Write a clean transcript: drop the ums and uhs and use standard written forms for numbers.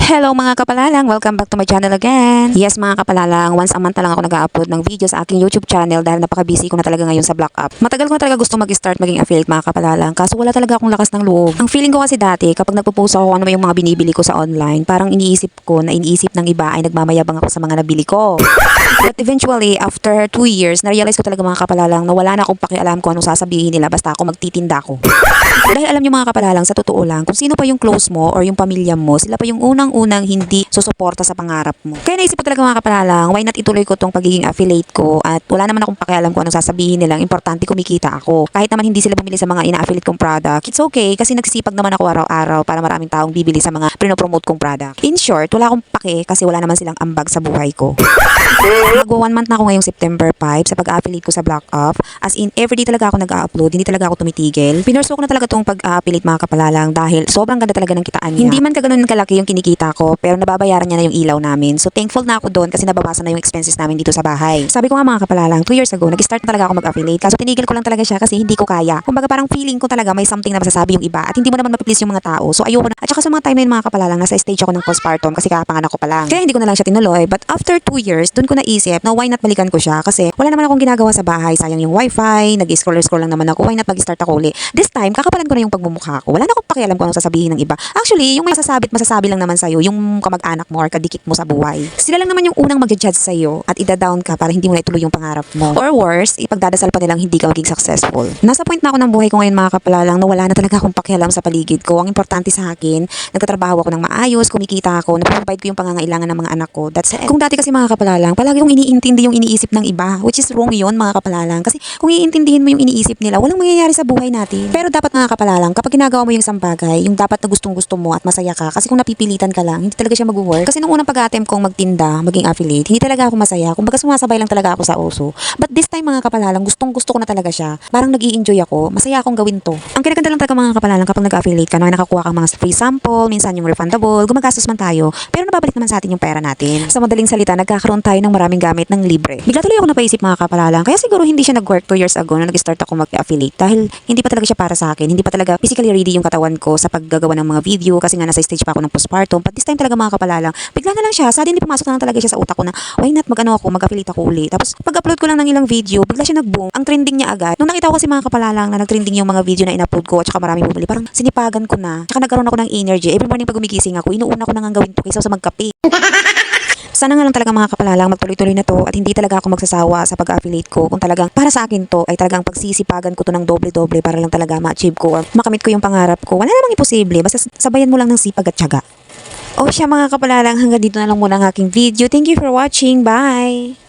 Hello mga kapalalang, welcome back to my channel again. Yes mga kapalalang, once a month na lang ako nag-upload ng video sa aking YouTube channel dahil napaka-busy ko na talaga ngayon sa Black App. Matagal ko na talaga gusto mag-start maging affiliate mga kapalalang, kaso wala talaga akong lakas ng loob. Ang feeling ko kasi dati, kapag nagpo-post ako ano yung mga binibili ko sa online, parang iniisip ko na iniisip ng iba ay nagmamayabang ako sa mga nabili ko. But eventually, after 2 years, na-realize ko talaga mga kapalalang na wala na akong pakialam kung anong sasabihin nila basta ako magtitinda ko. Dahil alam niyo mga kapalalang, sa totoo lang, kung sino pa yung close mo or yung pamilya mo, sila pa yung unang-unang hindi susuporta sa pangarap mo. Kaya naisip ko talaga mga kapalalang, why not ituloy ko tong pagiging affiliate ko at wala naman akong pakialam kung anong sasabihin nila, importante kumikita ako. Kahit naman hindi sila bumili sa mga ina-affiliate kong product, it's okay kasi nagsipag naman ako araw-araw para maraming taong bibili sa mga pinopromote kong product. In short, wala akong pake kasi wala naman silang ambag sa buhay ko. Mag-1 month na ako ngayong September 5 sa pag-affiliate ko sa Black App. As in, everyday talaga ako nag-upload, hindi talaga ako tumitigil. Pinurso ko na talaga tong pag-affiliate mga kapalalang dahil sobrang ganda talaga ng kitaan niya. Hindi man kaganoon kalaki yung kinikita ko, pero nababayaran niya na yung ilaw namin. So thankful na ako doon kasi nababasa na yung expenses namin dito sa bahay. Sabi ko nga mga kapalalang, 2 years ago, nag-start na talaga ako mag-affiliate. Kaso tinigil ko lang talaga siya kasi hindi ko kaya. Kumbaga parang feeling ko talaga may something na masasabi yung iba at hindi mo naman mapiplease yung mga tao. So ayoko na. At saka sa mga time na yun mga kapalalang, nasa stage ako ng postpartum kasi kakapanganak ko pa lang. Kaya hindi ko na lang siya tinuloy. But after 2 years, doon ko naisip na why not balikan ko siya kasi wala naman akong ginagawa sa bahay. Sayang yung wifi, nag-scroll lang naman ako. Why not mag-start ako uli? This time, kakapalan ko na yung pagmumukha ko. Wala na akong pakialam kung anong sasabihin ng iba. Actually, yung may masasabi lang naman sa'yo, yung kamag-anak mo or kadikit mo sa buhay. Sila lang naman yung unang mag-judge sa'yo at ida-down ka para hindi mo na ituloy yung pangarap mo. Or worse, ipagdadasal pa nilang hindi ka maging successful. Nasa point na ako ng buhay ko ngayon mga kapalalang na wala na talaga akong pakialam sa paligid ko. Ang importante sa akin, nagtatrabaho ako ng maayos, kumikita ako, naprovide ko yung pangangailangan ng mga anak ko. That's it. Kung dati kasi mga kapalalang, palagi kong iniintindi yung iniisip ng iba, which is wrong yun mga kapalalang. Kasi kung iintindihin mo yung iniisip nila, walang mangyayari sa buhay natin. Pero dapat mga kapalalang, kapag ginagawa mo yung isang bagay, yung dapat na gustong-gusto mo at masaya ka, kasi kung napipilitan ka lang, hindi talaga siya mag-work. Kasi nung unang pag-attempt kong magtinda, maging affiliate, hindi talaga ako masaya. Kumbaga sumasabay lang talaga ako sa uso. But this time mga kapalalang, gustong-gusto ko na talaga siya. Parang nag-i-enjoy ako, masaya akong gawin to. Ang kinaganda lang talaga mga kapalalang kapag nag-affiliate ka, nakakuha kang mga free sample, minsan yung refundable, gumagastos man tayo, pero nababalik naman sa atin yung pera natin. Sa madaling salita, nagkakaroon tayo ng maraming gamit ng libre. Bigla tuloy ako napaisip mga kapalalang, kaya siguro hindi siya nag-work 2 years ago na nag-start ako mag-affiliate dahil hindi pa talaga siya para sa akin, hindi pa talaga physically ready yung katawan ko sa paggagawa ng mga video kasi nga nasa stage pa ako ng postpartum. But this time talaga mga kapalalang, bigla na lang siya, suddenly pumasok na lang talaga siya sa utak ko na why not mag-affiliate ako uli. Tapos pag-upload ko lang ng ilang video, bigla siya nag-boom. Ang trending niya agad. Nung nakita ko kasi mga kapalalang na nag-trending yung mga video na in-upload ko at saka maraming bumili, parang sinipagan ko na. Tsaka nagkaroon ako ng energy. Every morning pag gumigising ako, inuuna ko na nga gawin to kaysa sa magkape. Sana nga lang talaga mga kapalalang magtuloy-tuloy na to at hindi talaga ako magsasawa sa pag-affiliate ko kung talagang para sa akin to ay talagang pagsisipagan ko to ng doble-doble para lang talaga ma-achieve ko or makamit ko yung pangarap ko. Wala namang imposible, basta sabayan mo lang ng sipag at tiyaga. O siya mga kapalalang, hanggang dito na lang muna ang aking video. Thank you for watching. Bye!